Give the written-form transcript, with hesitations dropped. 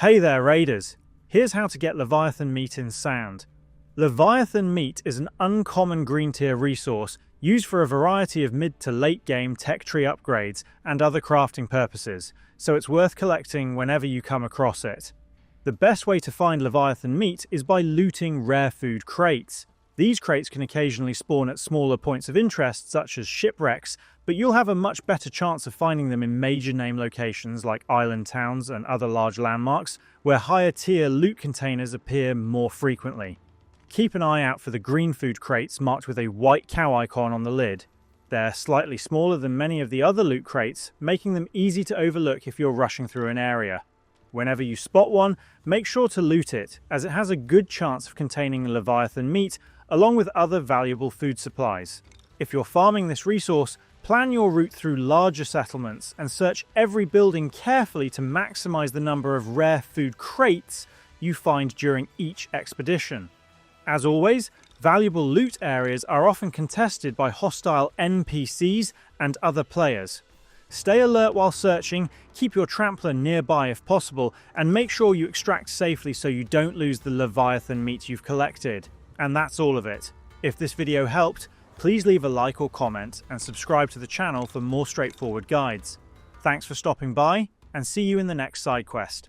Hey there, Raiders! Here's how to get Leviathan Meat in Sand. Leviathan Meat is an uncommon green tier resource used for a variety of mid to late game tech tree upgrades and other crafting purposes, so it's worth collecting whenever you come across it. The best way to find Leviathan Meat is by looting rare food crates. These crates can occasionally spawn at smaller points of interest such as shipwrecks, but you'll have a much better chance of finding them in major name locations like island towns and other large landmarks, where higher tier loot containers appear more frequently. Keep an eye out for the green food crates marked with a white cow icon on the lid. They're slightly smaller than many of the other loot crates, making them easy to overlook if you're rushing through an area. Whenever you spot one, make sure to loot it, as it has a good chance of containing Leviathan meat along with other valuable food supplies. If you're farming this resource, plan your route through larger settlements and search every building carefully to maximize the number of rare food crates you find during each expedition. As always, valuable loot areas are often contested by hostile NPCs and other players. Stay alert while searching, keep your trampler nearby if possible, and make sure you extract safely so you don't lose the Leviathan meat you've collected. And that's all of it. If this video helped, please leave a like or comment and subscribe to the channel for more straightforward guides. Thanks for stopping by, and see you in the next side quest.